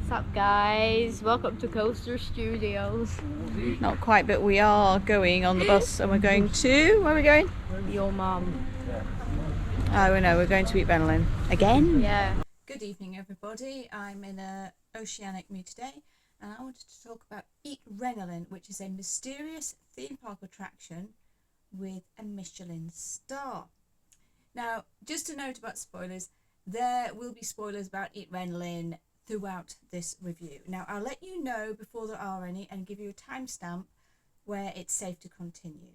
What's up, guys? Welcome to Coaster Studios. Not quite, but we are going on the bus and we're going to... Where are we going? Your mum. Oh, no, we're going to Eatrenalin. Again? Yeah. Good evening, everybody. I'm in a oceanic mood today and I wanted to talk about Eatrenalin, which is a mysterious theme park attraction with a Michelin star. Now, just a note about spoilers. There will be spoilers about Eatrenalin throughout this review. Now, I'll let you know before there are any and give you a timestamp where it's safe to continue.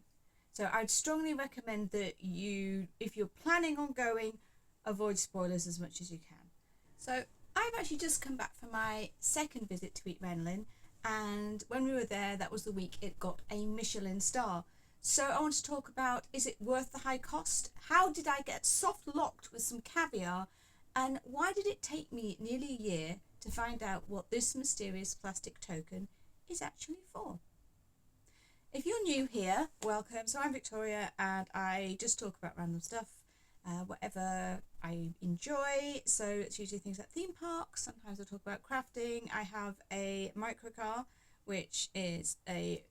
So I'd strongly recommend that you, if you're planning on going, avoid spoilers as much as you can. So I've actually just come back from my second visit to Eatrenalin, and when we were there, that was the week it got a Michelin star. So I want to talk about, is it worth the high cost? How did I get soft locked with some caviar? And why did it take me nearly a year to find out what this mysterious plastic token is actually for? If you're new here, welcome. So I'm Victoria and I just talk about random stuff, whatever I enjoy. So it's usually things like theme parks. Sometimes I talk about crafting. I have a microcar, which is a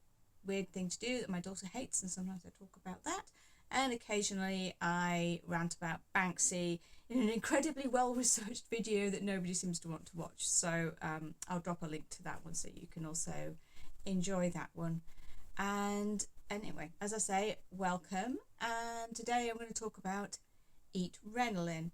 weird thing to do that my daughter hates, and sometimes I talk about that. And occasionally I rant about Banksy in an incredibly well-researched video that nobody seems to want to watch. So I'll drop a link to that one so you can also enjoy that one. And anyway, as I say, welcome. And today I'm going to talk about Eatrenalin.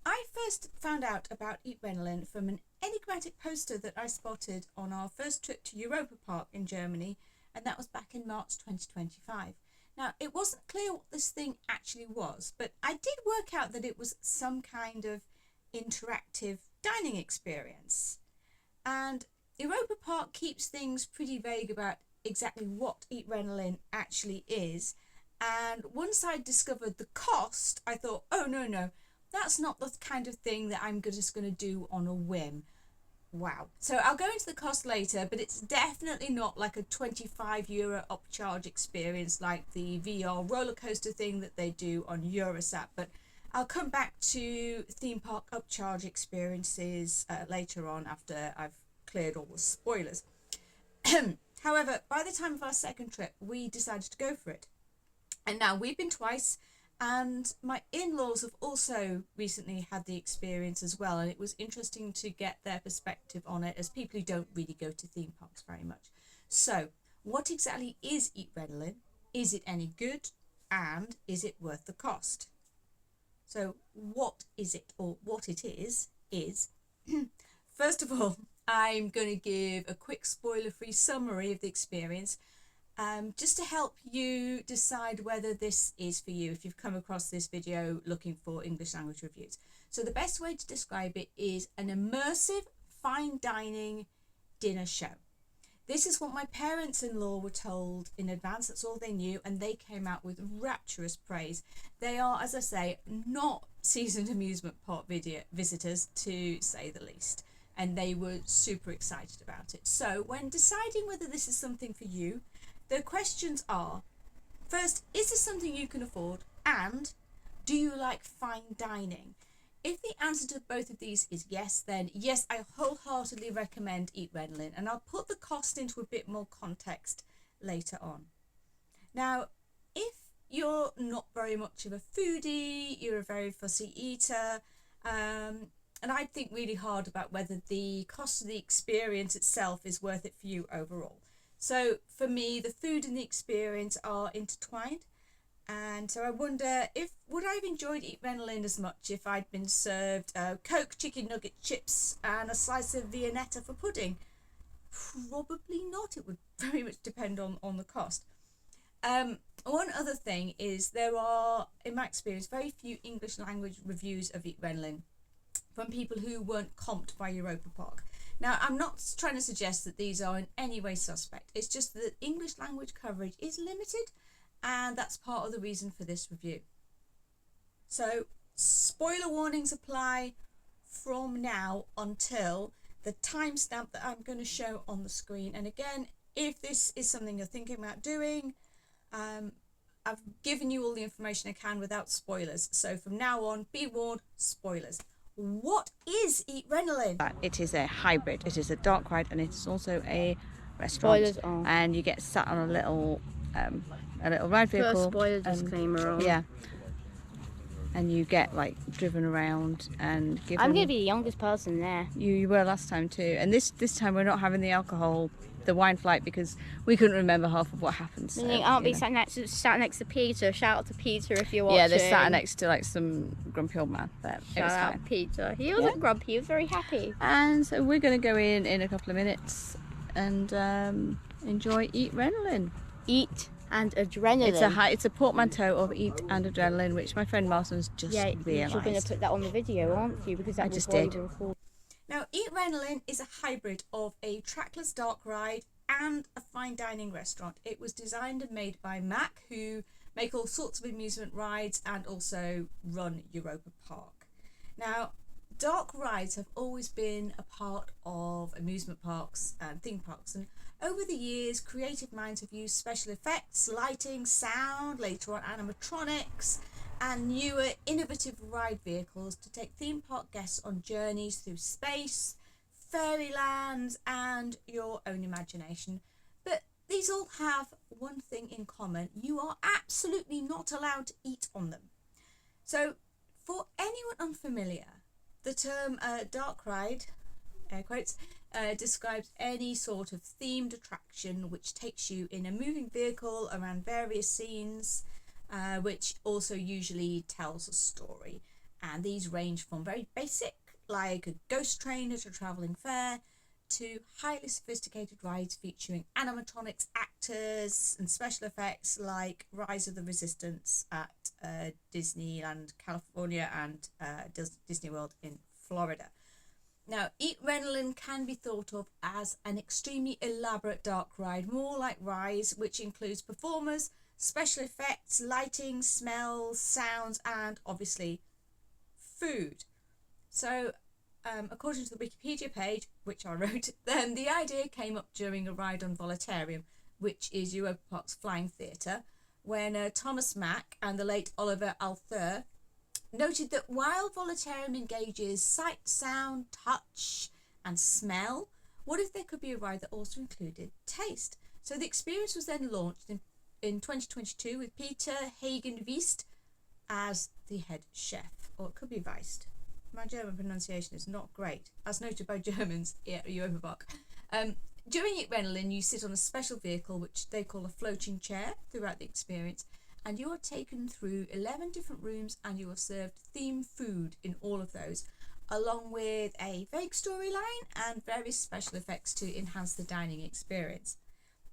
I first found out about Eatrenalin from an enigmatic poster that I spotted on our first trip to Europa Park in Germany, and that was back in March 2025. Now, it wasn't clear what this thing actually was, but I did work out that it was some kind of interactive dining experience. And Europa Park keeps things pretty vague about exactly what Eatrenalin actually is. And once I discovered the cost, I thought, oh, no, that's not the kind of thing that I'm just going to do on a whim. Wow. So I'll go into the cost later, but it's definitely not like a €25 upcharge experience like the VR roller coaster thing that they do on Eurosat. But I'll come back to theme park upcharge experiences later on after I've cleared all the spoilers. However, by the time of our second trip, we decided to go for it. And now we've been twice. And my in-laws have also recently had the experience as well, and it was interesting to get their perspective on it as people who don't really go to theme parks very much. So, what exactly is Eatrenalin? Is it any good? And is it worth the cost? So, what is it, or what it is first of all, I'm going to give a quick spoiler-free summary of the experience, just to help you decide whether this is for you if you've come across this video looking for English language reviews. So the best way to describe it is an immersive fine dining dinner show. This is what my parents-in-law were told in advance. That's all they knew, and they came out with rapturous praise. They are, as I say, not seasoned amusement park visitors, to say the least, and they were super excited about it. So when deciding whether this is something for you, the questions are, first, is this something you can afford? And do you like fine dining? If the answer to both of these is yes, then yes, I wholeheartedly recommend Eatrenalin, and I'll put the cost into a bit more context later on. Now, if you're not very much of a foodie, you're a very fussy eater, and I'd think really hard about whether the cost of the experience itself is worth it for you overall. So for me, the food and the experience are intertwined, and so I wonder would I have enjoyed Eatrenalin as much if I'd been served Coke chicken nugget chips and a slice of Viennetta for pudding? Probably not. It would very much depend on the cost. One other thing is there are, in my experience, very few English language reviews of Eatrenalin from people who weren't comped by Europa Park. Now, I'm not trying to suggest that these are in any way suspect. It's just that English language coverage is limited, and that's part of the reason for this review. So, spoiler warnings apply from now until the timestamp that I'm going to show on the screen. And again, if this is something you're thinking about doing, I've given you all the information I can without spoilers. So from now on, be warned, spoilers. what is Eatrenalin? It is a hybrid. It is a dark ride and it is also a restaurant. Spoilers on. And you get sat on a little ride vehicle. Put a spoiler disclaimer on. Yeah. And you get like driven around and given. I'm gonna be the youngest person there. You were last time too, and this time we're not having the alcohol, the wine flight, because we couldn't remember half of what happened. So, I'll be sat next to Peter. Shout out to Peter if you're watching. Yeah, they're sat next to like some grumpy old man. But it was Shout out fine. Peter. He wasn't grumpy. He was very happy. And so we're going to go in a couple of minutes and enjoy Eatrenalin. Eat and adrenaline. It's a portmanteau of eat and adrenaline, which my friend Martin's just realised. You're going to put that on the video, aren't you? Because that was just what did. we recorded. Now, Eatrenalin is a hybrid of a trackless dark ride and a fine dining restaurant. It was designed and made by Mac, who make all sorts of amusement rides and also run Europa Park. Now, dark rides have always been a part of amusement parks and theme parks, and over the years creative minds have used special effects, lighting, sound, later on animatronics, and newer innovative ride vehicles to take theme park guests on journeys through space, fairylands and your own imagination. But these all have one thing in common: you are absolutely not allowed to eat on them. So for anyone unfamiliar, the term dark ride, air quotes, describes any sort of themed attraction which takes you in a moving vehicle around various scenes, which also usually tells a story. And these range from very basic, like a ghost train at a travelling fair, to highly sophisticated rides featuring animatronics, actors and special effects like Rise of the Resistance at Disneyland California and Disney World in Florida. Now, Eatrenalin can be thought of as an extremely elaborate dark ride, more like Rise, which includes performers, special effects, lighting, smells, sounds, and obviously food. So, according to the Wikipedia page, which I wrote, then the idea came up during a ride on Voletarium, which is Europa Park's flying theatre, when Thomas Mack and the late Oliver Althur noted that while Voletarium engages sight, sound, touch and smell, what if there could be a ride that also included taste? So the experience was then launched in 2022 with Peter Hagen-Wiest as the head chef, or it could be Weist. My German pronunciation is not great, as noted by Germans at Europa Park. During Eatrenalin, you sit on a special vehicle which they call a floating chair throughout the experience, and you are taken through 11 different rooms and you are served themed food in all of those, along with a vague storyline and various special effects to enhance the dining experience.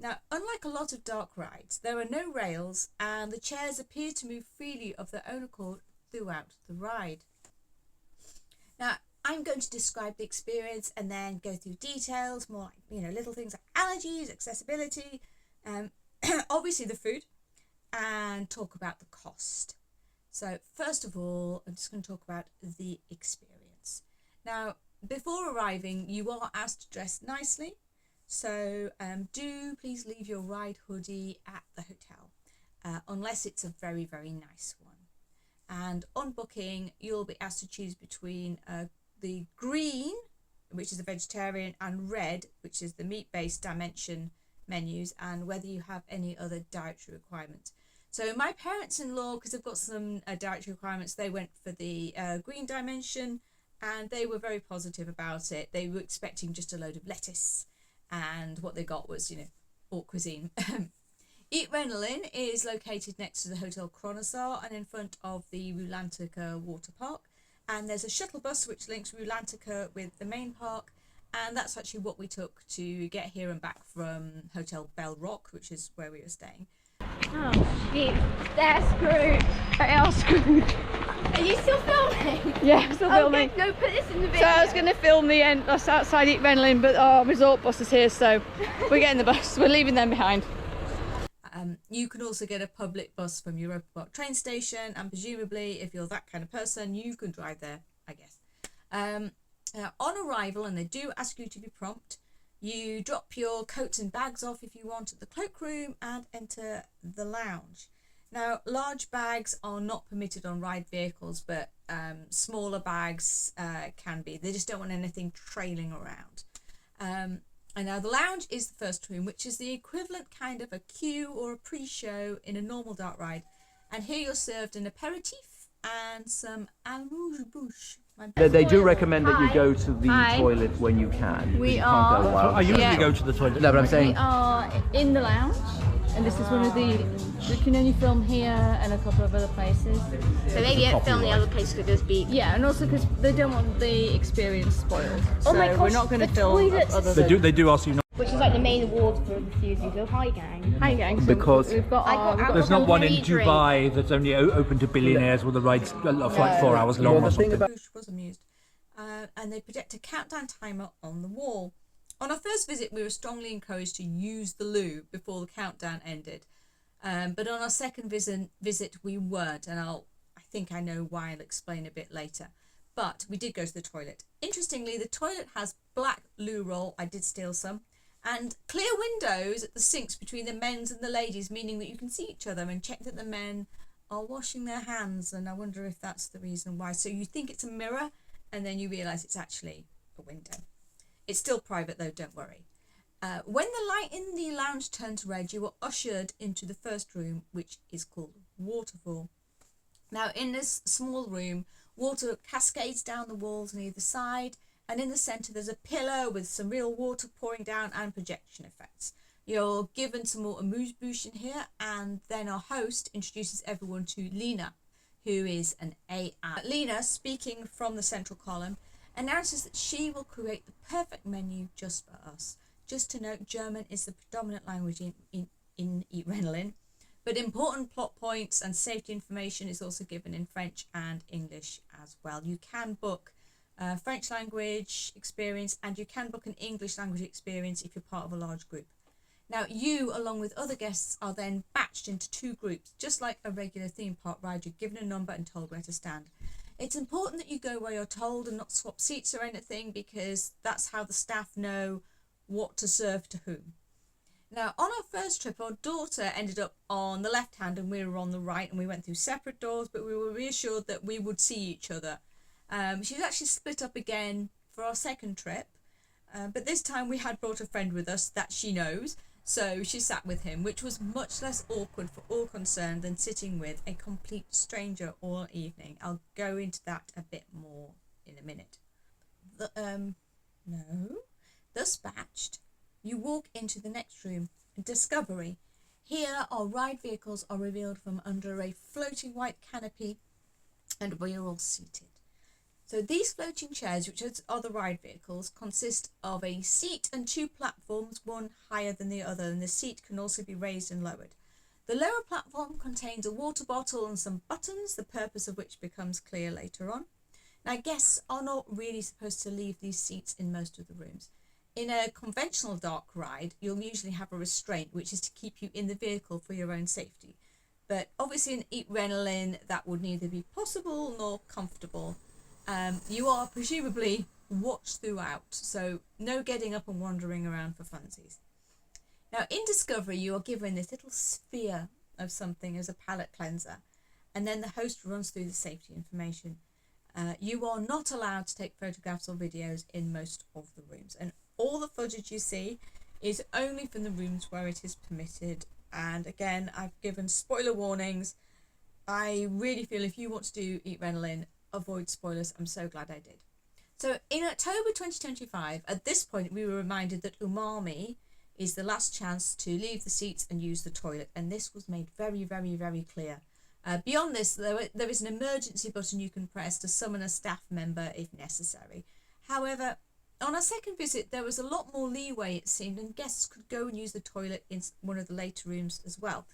Now, unlike a lot of dark rides, there are no rails and the chairs appear to move freely of their own accord throughout the ride. Now, I'm going to describe the experience and then go through details, more like, little things like allergies, accessibility, obviously the food, and talk about the cost. So first of all, I'm just going to talk about the experience. Now, before arriving, you are asked to dress nicely. So do please leave your ride hoodie at the hotel, unless it's a very, very nice one. And on booking, you'll be asked to choose between the green, which is a vegetarian, and red, which is the meat-based Dimension menus, and whether you have any other dietary requirements. So my parents-in-law, because they've got some dietary requirements, they went for the green Dimension, and they were very positive about it. They were expecting just a load of lettuce, and what they got was, haute cuisine. Eatrenalin is located next to the Hotel Kronosar and in front of the Rulantica water park. And there's a shuttle bus which links Rulantica with the main park. And that's actually what we took to get here and back from Hotel Bell Rock, which is where we were staying. Oh, shit. They're screwed. They are screwed. Are you still filming? Yeah, I'm still filming. Okay, no, put this in the video. So I was going to film the end us outside Eatrenalin, but our resort bus is here, so we're getting the bus. We're leaving them behind. You can also get a public bus from Europa Park train station, and presumably, if you're that kind of person, you can drive there, I guess. Now, on arrival, and they do ask you to be prompt, you drop your coats and bags off if you want at the cloakroom and enter the lounge. Now, large bags are not permitted on ride vehicles, but smaller bags can be. They just don't want anything trailing around. And now the lounge is the first room, which is the equivalent kind of a queue or a pre-show in a normal dark ride. And here you're served an aperitif and some amuse-bouche. They do recommend that you Hi. go to the Hi. toilet when you can. We You can't are- go while- I usually Yeah. go to the toilet. No, but I'm We saying are in the lounge, and this is one of the. We can only film here and a couple of other places. So maybe don't film the other place could just be. Yeah, and also because they don't want the experience spoiled. Oh my so gosh, we're not going to the film toilets. other They than. do ask you not. Which is like the main award for refusing. So hi gang. Hi gang. So Because- we've got. I got Our, we've got There's not one in Complimentary drink. Dubai that's only open to billionaires where the ride's like 4 hours long Well, or the thing something. about Bush was amused. And they project a countdown timer on the wall. On our first visit, we were strongly encouraged to use the loo before the countdown ended. But on our second visit, we weren't, and I think I know why. I'll explain a bit later. But we did go to the toilet. Interestingly, the toilet has black loo roll. I did steal some. And clear windows at the sinks between the men's and the ladies, meaning that you can see each other and check that the men are washing their hands. And I wonder if that's the reason why. So you think it's a mirror, and then you realise it's actually a window. It's still private though, don't worry. When the light in the lounge turns red, you are ushered into the first room, which is called Waterfall. Now, in this small room, water cascades down the walls on either side, and in the centre there's a pillar with some real water pouring down and projection effects. You're given some more amuse-bouche in here, and then our host introduces everyone to Lena, who is an AI. Lena, speaking from the central column, announces that she will create the perfect menu just for us. Just to note, German is the predominant language in Eatrenalin, but important plot points and safety information is also given in French and English as well. You can book French language experience, and you can book an English language experience if you're part of a large group. Now, you, along with other guests, are then batched into 2 groups, just like a regular theme park ride. You're given a number and told where to stand. It's important that you go where you're told and not swap seats or anything, because that's how the staff know what to serve to whom. Now, on our first trip, our daughter ended up on the left hand and we were on the right, and we went through separate doors, but we were reassured that we would see each other. She was actually split up again for our second trip, but this time we had brought a friend with us that she knows, so she sat with him, which was much less awkward for all concerned than sitting with a complete stranger all evening. I'll go into that a bit more in a minute. Thus batched, you walk into the next room, Discovery. Here our ride vehicles are revealed from under a floating white canopy, and we are all seated. So these floating chairs, which are the ride vehicles, consist of a seat and 2 platforms, one higher than the other, and the seat can also be raised and lowered. The lower platform contains a water bottle and some buttons, the purpose of which becomes clear later on. Now, guests are not really supposed to leave these seats in most of the rooms. In a conventional dark ride, you'll usually have a restraint, which is to keep you in the vehicle for your own safety. But obviously in Eatrenalin, that would neither be possible nor comfortable. You are presumably watched throughout, so no getting up and wandering around for funsies. Now, in Discovery, you are given this little sphere of something as a palate cleanser, and then the host runs through the safety information. You are not allowed to take photographs or videos in most of the rooms, and all the footage you see is only from the rooms where it is permitted. And again, I've given spoiler warnings. I really feel if you want to do Eatrenalin, avoid spoilers. I'm so glad I did. So in October 2025, at this point, we were reminded that umami is the last chance to leave the seats and use the toilet, and this was made very, very, very clear. Beyond this, there is an emergency button you can press to summon a staff member if necessary. However, on our second visit, there was a lot more leeway, it seemed, and guests could go and use the toilet in one of the later rooms as well.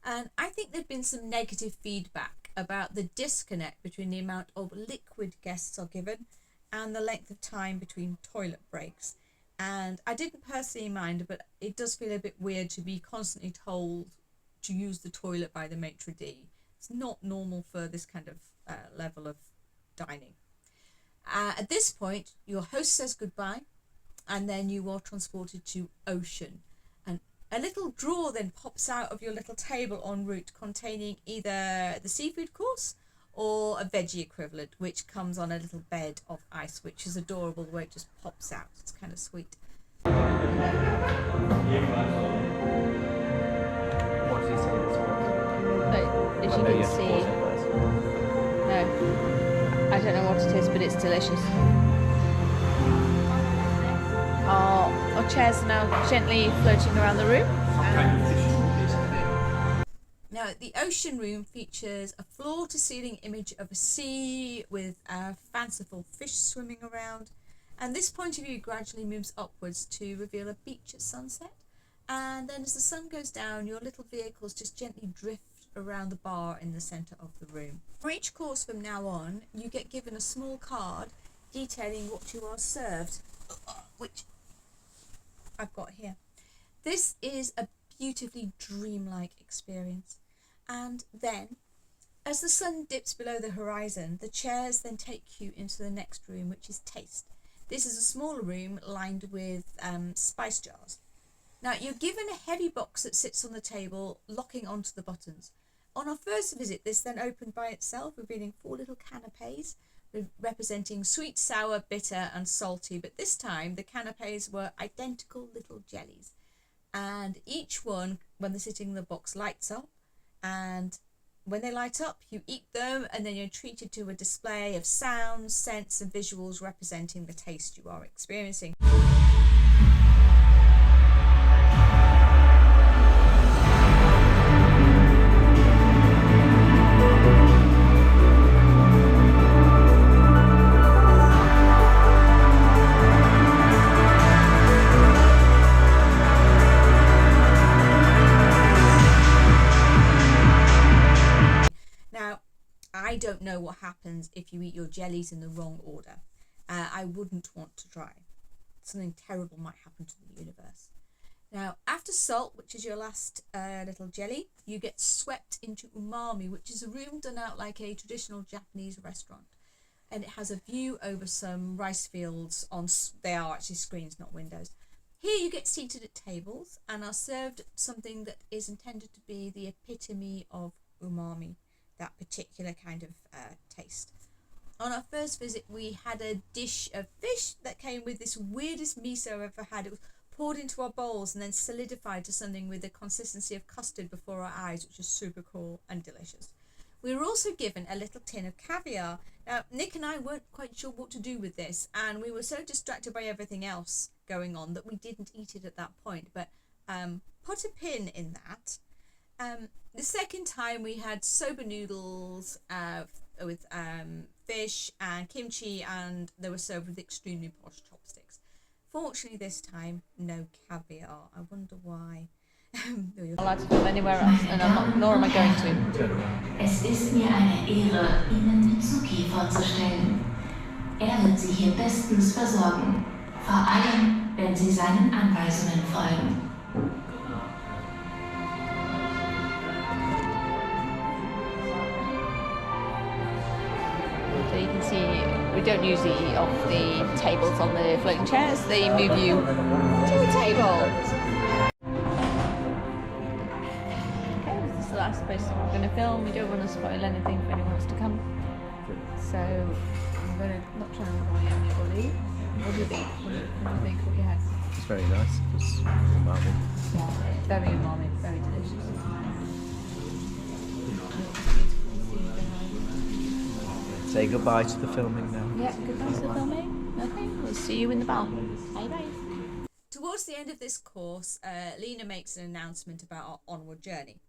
And I think there'd been some negative feedback about the disconnect between the amount of liquid guests are given and the length of time between toilet breaks. And I didn't personally mind, but it does feel a bit weird to be constantly told to use the toilet by the maitre d'. It's not normal for this kind of level of dining. At this point, your host says goodbye, and then you are transported to Ocean. And A little drawer then pops out of your little table en route containing either the seafood course or a veggie equivalent, which comes on a little bed of ice, which is adorable the way it just pops out. It's kind of sweet. What does he say this was? But as I you know can you have to see, pause it first. no, I don't know what it is, but it's delicious. Our chairs are now gently floating around the room. Now, the ocean room features a floor-to-ceiling image of a sea with fanciful fish swimming around, and this point of view gradually moves upwards to reveal a beach at sunset. And then as the sun goes down, your little vehicles just gently drift around the bar in the centre of the room. For each course from now on, you get given a small card detailing what you are served, which I've got here. This is a beautifully dreamlike experience. And then, as the sun dips below the horizon, the chairs then take you into the next room, which is taste. This is a smaller room lined with spice jars. Now, you're given a heavy box that sits on the table, locking onto the buttons. On our first visit, this then opened by itself, revealing 4 little canapes, representing sweet, sour, bitter and salty. But this time, the canapes were identical little jellies. And each one, when they're sitting in the box, lights up. And when they light up, you eat them, and then you're treated to a display of sounds, scents and visuals representing the taste you are experiencing. I don't know what happens if you eat your jellies in the wrong order. I wouldn't want to try. Something terrible might happen to the universe. Now, after salt, which is your last little jelly, you get swept into umami, which is a room done out like a traditional Japanese restaurant. And it has a view over some rice fields. They are actually screens, not windows. Here you get seated at tables and are served something that is intended to be the epitome of umami, that particular kind of taste. On our first visit, we had a dish of fish that came with this weirdest miso I've ever had. It was poured into our bowls and then solidified to something with the consistency of custard before our eyes, which was super cool and delicious. We were also given a little tin of caviar. Now, Nick and I weren't quite sure what to do with this, and we were so distracted by everything else going on that we didn't eat it at that point, but put a pin in that. The second time we had soba noodles with fish and kimchi, and they were served with extremely posh chopsticks. Fortunately this time, no caviar. I wonder why. I'm allowed to film anywhere else, and I'm not, nor am I going to. Es ist mir eine Ehre, Ihnen Mitsuki vorzustellen. Wird Sie hier bestens versorgen, vor allem, wenn Sie seinen Anweisungen folgen. So you can see we don't usually eat off the tables on the floating chairs. They move you to the table. Okay, this is the last place we're going to film. We don't want to spoil anything if anyone wants to come. So I'm going to not try and annoy anybody. What do you think? What do you think? What do you have? It's very nice. It's umami. Yeah, very umami, very delicious. Say goodbye to the filming now. Yeah, goodbye to the filming. Okay, we'll see you in the bar. Bye bye. Towards the end of this course, Lena makes an announcement about our onward journey.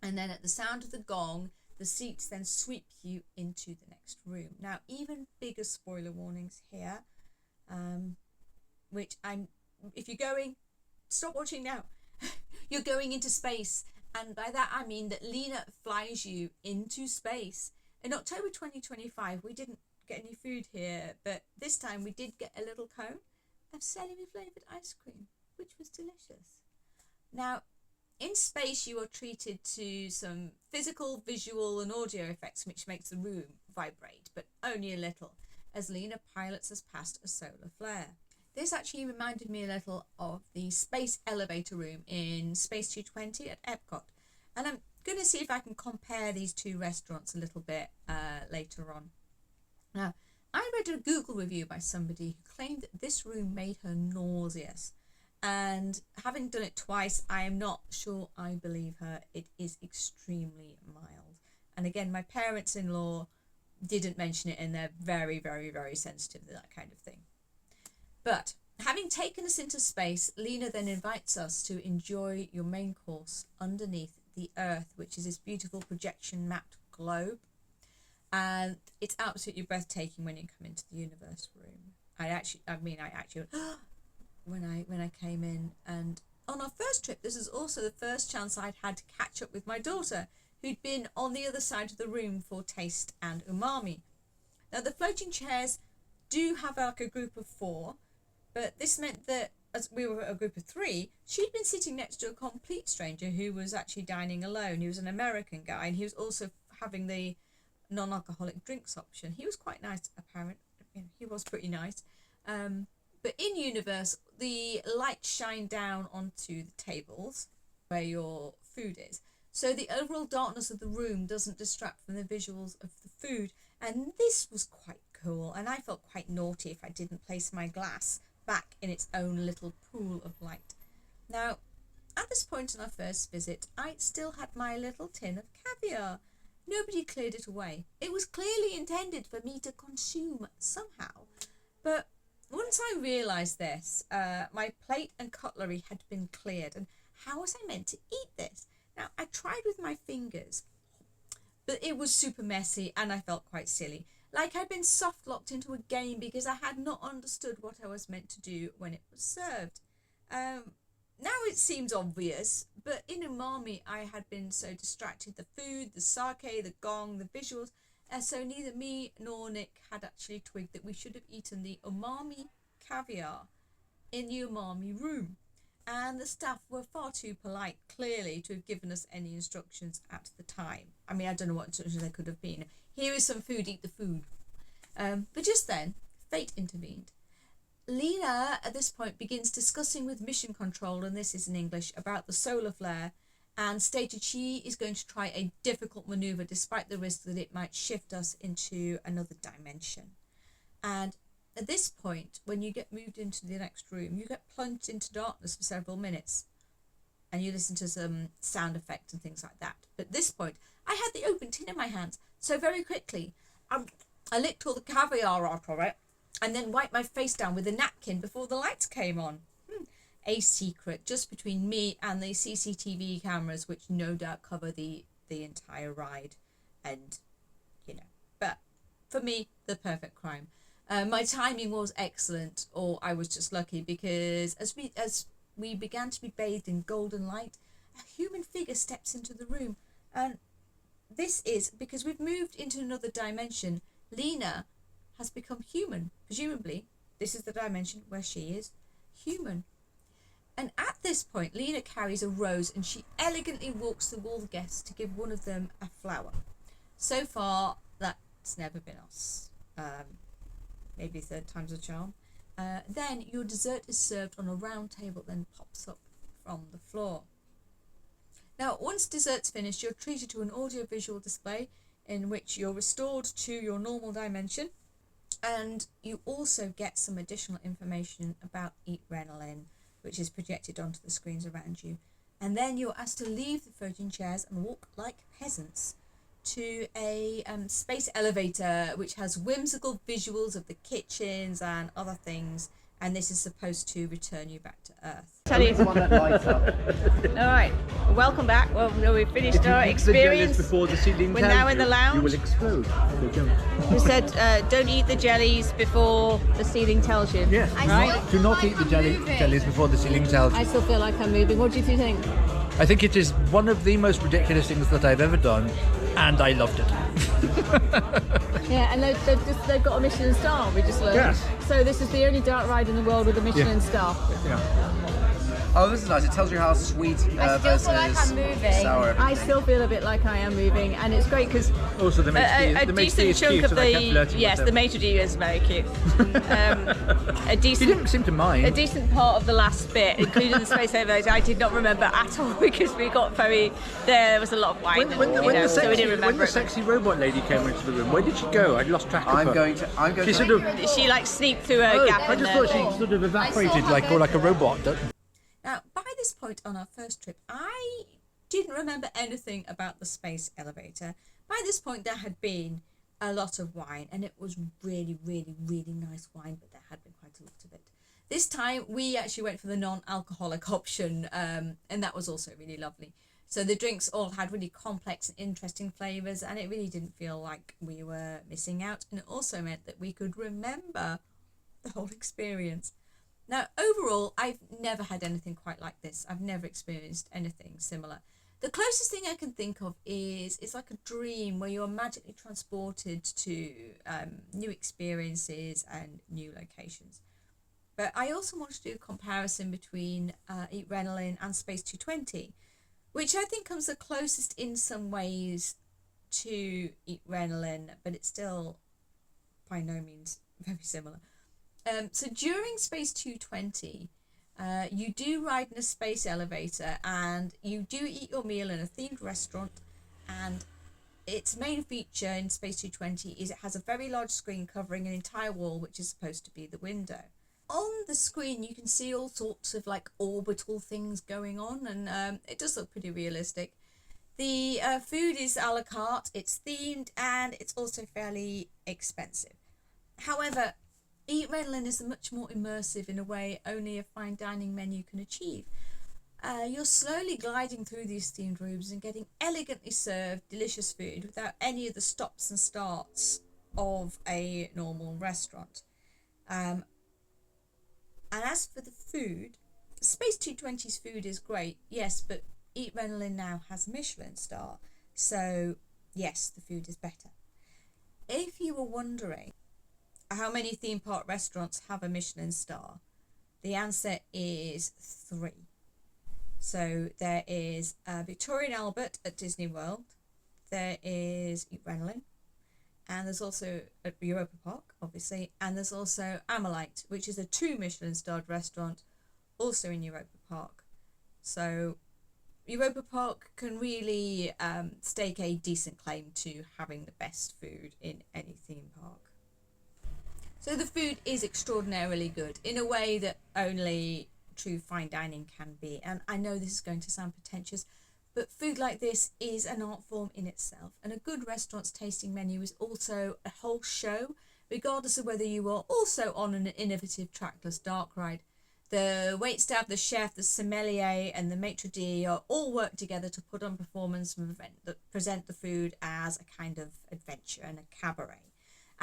And then at the sound of the gong, the seats then sweep you into the next room. Now, even bigger spoiler warnings here, if you're going, stop watching now. You're going into space. And by that, I mean that Lena flies you into space. In October 2025, we didn't get any food here, but this time we did get a little cone of celery flavoured ice cream, which was delicious. Now, in space, you are treated to some physical, visual and audio effects, which makes the room vibrate, but only a little, as Lena pilots us past a solar flare. This actually reminded me a little of the space elevator room in Space 220 at Epcot. And I'm going to see if I can compare these two restaurants a little bit later on. Now, I read a Google review by somebody who claimed that this room made her nauseous. And having done it twice, I am not sure I believe her. It is extremely mild. And again, my parents-in-law didn't mention it, and they're very, very, very sensitive to that kind of thing. But having taken us into space, Lena then invites us to enjoy your main course underneath the Earth, which is this beautiful projection mapped globe. And it's absolutely breathtaking when you come into the universe room. I actually when I came in. And on our first trip, this is also the first chance I'd had to catch up with my daughter, who'd been on the other side of the room for taste and umami. Now, the floating chairs do have like a group of 4, but this meant that as we were a group of 3, she'd been sitting next to a complete stranger who was actually dining alone. He was an American guy, and he was also having the non-alcoholic drinks option. He was quite nice, apparently. He was pretty nice. But in universe, the light shined down onto the tables where your food is. So the overall darkness of the room doesn't distract from the visuals of the food. And this was quite cool. And I felt quite naughty if I didn't place my glass back in its own little pool of light. Now, at this point in our first visit, I still had my little tin of caviar. Nobody cleared it away. It was clearly intended for me to consume somehow. But once I realised this, my plate and cutlery had been cleared. And how was I meant to eat this? Now, I tried with my fingers, but it was super messy and I felt quite silly. Like I'd been soft locked into a game because I had not understood what I was meant to do when it was served. Now it seems obvious, but in umami I had been so distracted. The food, the sake, the gong, the visuals, so neither me nor Nick had actually twigged that we should have eaten the umami caviar in the umami room. And the staff were far too polite, clearly, to have given us any instructions at the time. I mean, I don't know what instructions there could have been. Here is some food, eat the food. But just then, fate intervened. Lena, at this point, begins discussing with Mission Control, and this is in English, about the solar flare, and stated she is going to try a difficult manoeuvre despite the risk that it might shift us into another dimension. And at this point, when you get moved into the next room, you get plunged into darkness for several minutes and you listen to some sound effects and things like that. But at this point, I had the open tin in my hands, so very quickly, I licked all the caviar out of it and then wiped my face down with a napkin before the lights came on. A secret just between me and the CCTV cameras, which no doubt cover the entire ride. And, but for me, the perfect crime. My timing was excellent, or I was just lucky, because as we began to be bathed in golden light, a human figure steps into the room. And this is because we've moved into another dimension. Lena has become human. Presumably, this is the dimension where she is human. And at this point, Lena carries a rose and she elegantly walks through all the guests to give one of them a flower. So far, that's never been us. Maybe third time's a charm. Then your dessert is served on a round table, then pops up from the floor. Now, once dessert's finished, you're treated to an audio-visual display in which you're restored to your normal dimension, and you also get some additional information about Eatrenalin, which is projected onto the screens around you. And then you're asked to leave the floating chairs and walk like peasants to a space elevator, which has whimsical visuals of the kitchens and other things, and this is supposed to return you back to Earth. Tell you. All right, welcome back. Well, we finished our experience. Before the ceiling We're now in the lounge. You will explode. We said don't eat the jellies before the ceiling tells you. Yes. Right? Do not eat the jellies before the ceiling tells you. I still feel like I'm moving. What do you two think? I think it is one of the most ridiculous things that I've ever done, and I loved it. Yeah, and they've got a Michelin star, we just learned. Yes. So this is the only dark ride in the world with a Michelin star. Yeah. Oh, this is nice. It tells you how sweet I still versus feel like I'm moving. sour. I still feel a bit like I am moving, and it's great because Also, the maitre d' a is decent chunk cute, of so they kept the flirting yes, with the them. maitre d' is very cute. A She decent. didn't seem to mind. A decent part of the last bit, including the space elevator, I did not remember at all because we got there was a lot of wine, When the so we didn't when remember the it. sexy robot lady came into the room, where did she go? I'd lost track of her. I'm going to. She sort of. She like sneaked through a Oh, gap I in just there. thought she sort of evaporated like a robot. Now, by this point on our first trip, I didn't remember anything about the space elevator. By this point, there had been a lot of wine, and it was really, really, really nice wine, but there had been quite a lot of it. This time, we actually went for the non-alcoholic option, and that was also really lovely. So the drinks all had really complex and interesting flavours, and it really didn't feel like we were missing out. And it also meant that we could remember the whole experience. Now, overall, I've never had anything quite like this. I've never experienced anything similar. The closest thing I can think of is it's like a dream where you're magically transported to new experiences and new locations. But I also want to do a comparison between Eatrenalin and Space 220, which I think comes the closest in some ways to Eatrenalin, but it's still by no means very similar. So during Space 220, you do ride in a space elevator and you do eat your meal in a themed restaurant, and its main feature in Space 220 is it has a very large screen covering an entire wall, which is supposed to be the window. On the screen you can see all sorts of like orbital things going on, and it does look pretty realistic. The food is a la carte, it's themed, and it's also fairly expensive. However, Eatrenalin is much more immersive in a way only a fine dining menu can achieve. You're slowly gliding through these themed rooms and getting elegantly served delicious food without any of the stops and starts of a normal restaurant. And as for the food, Space 220's food is great, yes, but Eatrenalin now has a Michelin star, so yes, the food is better. If you were wondering how many theme park restaurants have a Michelin star, the answer is 3. So there is Victoria and Albert at Disney World, there is Eatrenalin, and there's also at Europa Park, obviously, and there's also Amalite, which is a 2 Michelin starred restaurant, also in Europa Park. So Europa Park can really stake a decent claim to having the best food in any theme park. So the food is extraordinarily good in a way that only true fine dining can be. And I know this is going to sound pretentious, but food like this is an art form in itself. And a good restaurant's tasting menu is also a whole show, regardless of whether you are also on an innovative trackless dark ride. The waitstaff, the chef, the sommelier, and the maitre d' are all work together to put on performance and present the food as a kind of adventure and a cabaret.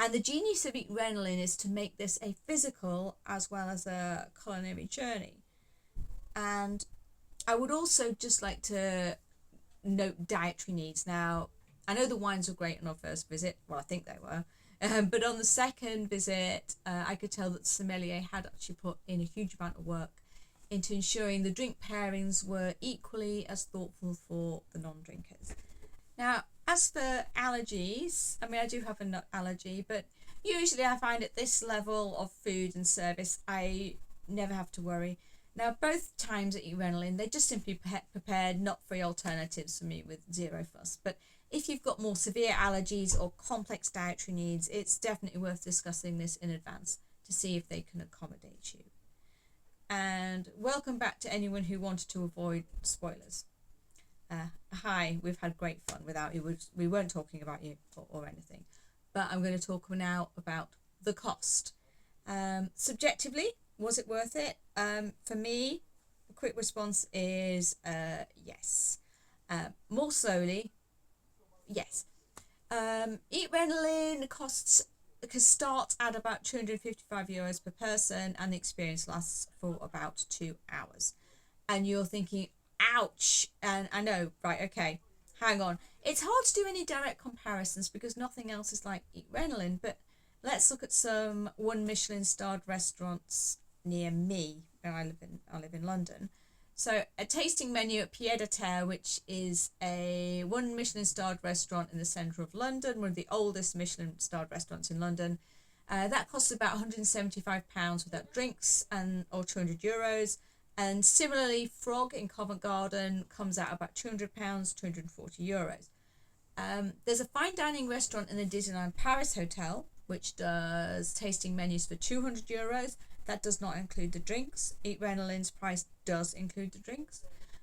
And the genius of Eatrenalin is to make this a physical as well as a culinary journey. And I would also just like to note dietary needs. Now, I know the wines were great on our first visit. Well, I think they were. But on the second visit, I could tell that the sommelier had actually put in a huge amount of work into ensuring the drink pairings were equally as thoughtful for the non-drinkers. Now, as for allergies, I mean, I do have a nut allergy, but usually I find at this level of food and service, I never have to worry. Now, both times at Eatrenalin, they just simply prepared nut-free alternatives for me with zero fuss. But if you've got more severe allergies or complex dietary needs, it's definitely worth discussing this in advance to see if they can accommodate you. And welcome back to anyone who wanted to avoid spoilers. Hi, we've had great fun without you. We weren't talking about you or anything. But I'm going to talk now about the cost. Subjectively, was it worth it? For me, the quick response is yes. More slowly, yes. Eatrenalin starts at about €255 per person, and the experience lasts for about 2 hours. And you're thinking, ouch, and I know, right, okay, hang on. It's hard to do any direct comparisons because nothing else is like Eatrenalin, but let's look at some 1 Michelin starred restaurants near me, where I live in London. So a tasting menu at Pied à Terre, which is a 1 Michelin starred restaurant in the centre of London, one of the oldest Michelin starred restaurants in London. That costs about £175 without drinks or €200. And similarly, Frog in Covent Garden comes out about £200, €240. There's a fine dining restaurant in the Disneyland Paris Hotel, which does tasting menus for €200. That does not include the drinks. Eatrenalin's price does include the drinks.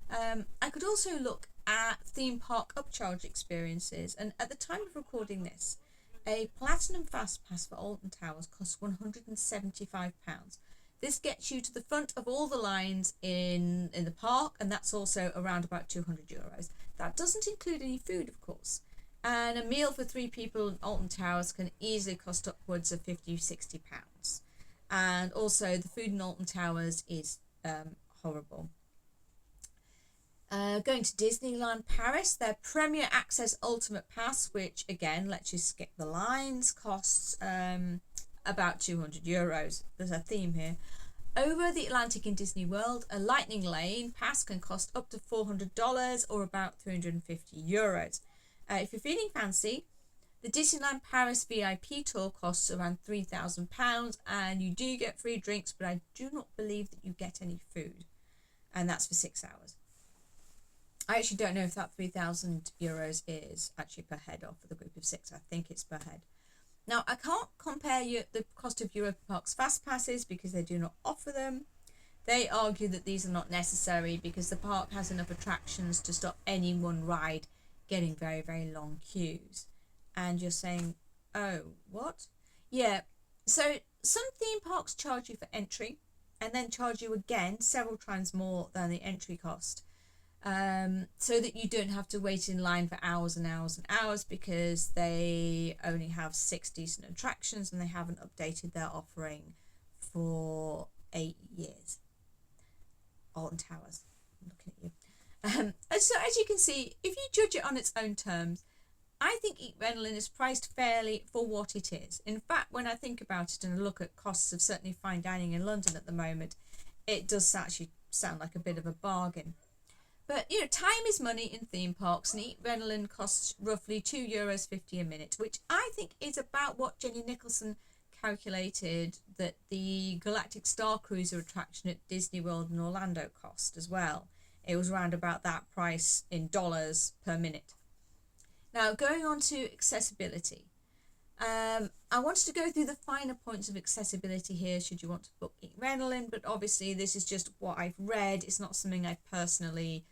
I could also look at theme park upcharge experiences, and at the time of recording this, a Platinum Fast Pass for Alton Towers costs £175. This gets you to the front of all the lines in the park, and that's also around about €200. That doesn't include any food, of course. And a meal for 3 people in Alton Towers can easily cost upwards of £50-60. And also the food in Alton Towers is horrible. Going to Disneyland Paris, their Premier Access Ultimate Pass, which again lets you skip the lines, costs about €200. There's a theme here. Over the Atlantic in Disney World, a Lightning Lane pass can cost up to $400 or about €350. If you're feeling fancy, the Disneyland Paris VIP tour costs around £3,000, and you do get free drinks, but I do not believe that you get any food, and that's for 6 hours. I actually don't know if that €3,000 is actually per head or for the group of 6. I think it's per head. Now, I can't compare the cost of Europa Park's fast passes because they do not offer them. They argue that these are not necessary because the park has enough attractions to stop any one ride getting very, very long queues. And you're saying, oh, what? Yeah, so some theme parks charge you for entry and then charge you again several times more than the entry cost. So that you don't have to wait in line for hours and hours and hours because they only have 6 decent attractions and they haven't updated their offering for 8 years. Alton Towers, I'm looking at you. So as you can see, if you judge it on its own terms, I think Eatrenalin is priced fairly for what it is. In fact, when I think about it and look at costs of certainly fine dining in London at the moment, it does actually sound like a bit of a bargain. But, time is money in theme parks, and Eatrenalin costs roughly €2.50 a minute, which I think is about what Jenny Nicholson calculated that the Galactic Star Cruiser attraction at Disney World in Orlando cost as well. It was around about that price in dollars per minute. Now, going on to accessibility. I wanted to go through the finer points of accessibility here should you want to book Eatrenalin, but obviously this is just what I've read. It's not something I personally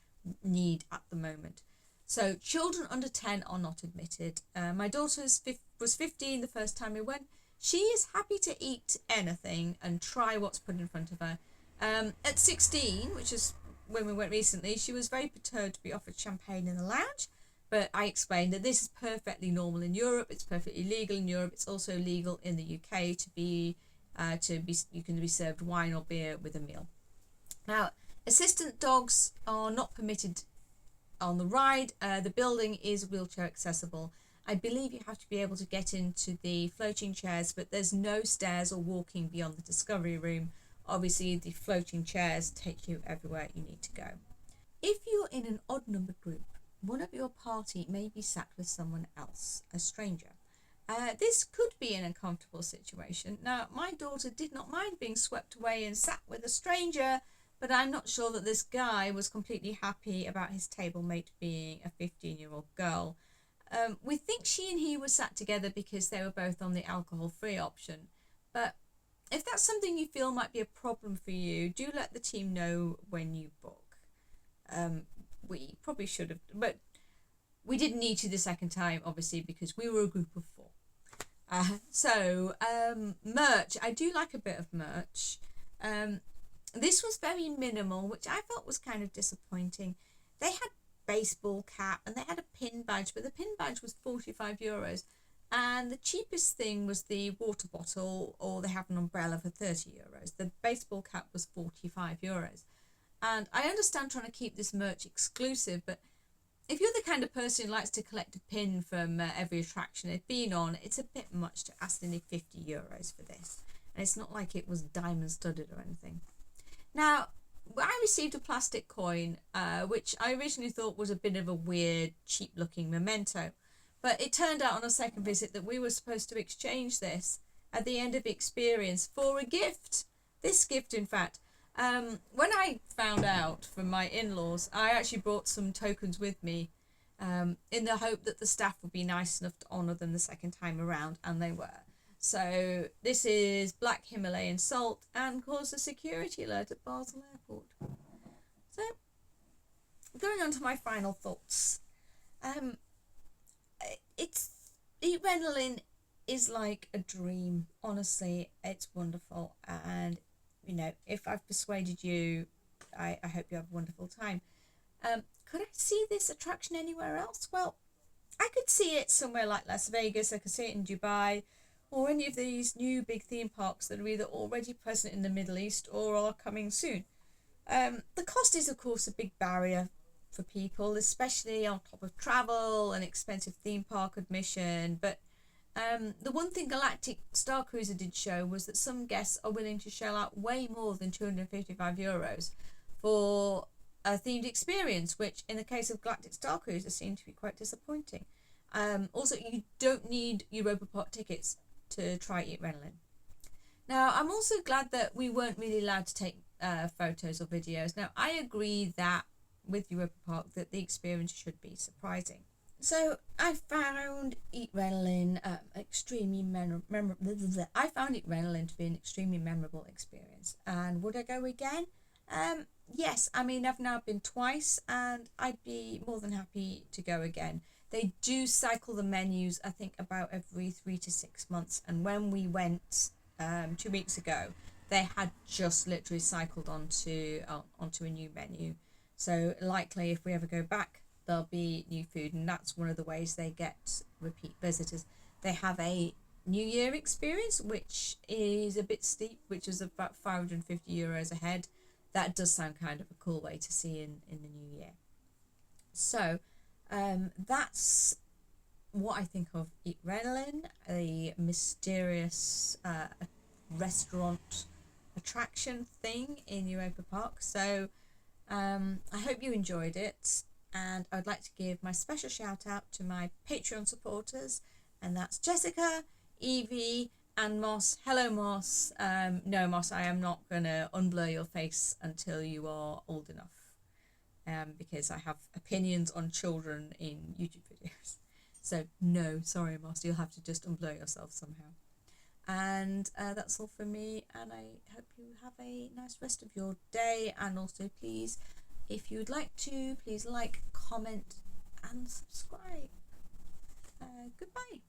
need at the moment. So children under 10 are not admitted. My daughter was 15 the first time we went. She is happy to eat anything and try what's put in front of her. At 16, which is when we went recently, she was very perturbed to be offered champagne in the lounge, but I explained that this is perfectly normal in Europe. It's perfectly legal in Europe. It's also legal in the UK you can be served wine or beer with a meal. Now, assistant dogs are not permitted on the ride. The building is wheelchair accessible. I believe you have to be able to get into the floating chairs, but there's no stairs or walking beyond the discovery room. Obviously, the floating chairs take you everywhere you need to go. If you're in an odd-numbered group, one of your party may be sat with someone else, a stranger. This could be an uncomfortable situation. Now, my daughter did not mind being swept away and sat with a stranger, but I'm not sure that this guy was completely happy about his table mate being a 15-year-old girl. We think she and he were sat together because they were both on the alcohol-free option. But if that's something you feel might be a problem for you, do let the team know when you book. We probably should have, but we didn't need to the second time, obviously, because we were a group of 4. Merch. I do like a bit of merch. This was very minimal, which I felt was kind of disappointing. They had baseball cap and they had a pin badge, but the pin badge was €45. And the cheapest thing was the water bottle, or they have an umbrella for €30. The baseball cap was €45. And I understand trying to keep this merch exclusive, but if you're the kind of person who likes to collect a pin from every attraction they've been on, it's a bit much to ask nearly €50 for this. And it's not like it was diamond studded or anything. Now, I received a plastic coin, which I originally thought was a bit of a weird, cheap-looking memento. But it turned out on a second visit that we were supposed to exchange this at the end of the experience for a gift. This gift, in fact. When I found out from my in-laws, I actually brought some tokens with me in the hope that the staff would be nice enough to honour them the second time around, and they were. So this is black Himalayan salt and caused a security alert at Basel Airport. So, going on to my final thoughts. Eatrenalin is like a dream. Honestly, it's wonderful. And, you know, if I've persuaded you, I hope you have a wonderful time. Could I see this attraction anywhere else? Well, I could see it somewhere like Las Vegas. I could see it in Dubai, or any of these new big theme parks that are either already present in the Middle East or are coming soon. The cost is, of course, a big barrier for people, especially on top of travel and expensive theme park admission. But the one thing Galactic Star Cruiser did show was that some guests are willing to shell out way more than €255 for a themed experience, which in the case of Galactic Star Cruiser seemed to be quite disappointing. Also, you don't need Europa Park tickets to try Eatrenalin. Now, I'm also glad that we weren't really allowed to take photos or videos. Now, I agree that with Europa Park that the experience should be surprising. So I found Eatrenalin extremely memorable. I found Eatrenalin to be an extremely memorable experience. And would I go again? Yes. I mean, I've now been twice, and I'd be more than happy to go again. They do cycle the menus, I think, about every 3 to 6 months. And when we went 2 weeks ago, they had just literally cycled onto a new menu. So likely, if we ever go back, there'll be new food, and that's one of the ways they get repeat visitors. They have a New Year experience, which is a bit steep, which is about €550 a head. That does sound kind of a cool way to see in the new year. So that's what I think of Eatrenalin, a mysterious restaurant attraction thing in Europa Park. So I hope you enjoyed it, and I'd like to give my special shout out to my Patreon supporters, and that's Jessica, Evie, and Moss. Hello, Moss. No, Moss, I am not going to unblur your face until you are old enough, because I have opinions on children in YouTube videos. So no, sorry, Moss, you'll have to just unblur yourself somehow. And that's all for me, and I hope you have a nice rest of your day. And also, please, if you'd like to, please like, comment and subscribe. Goodbye.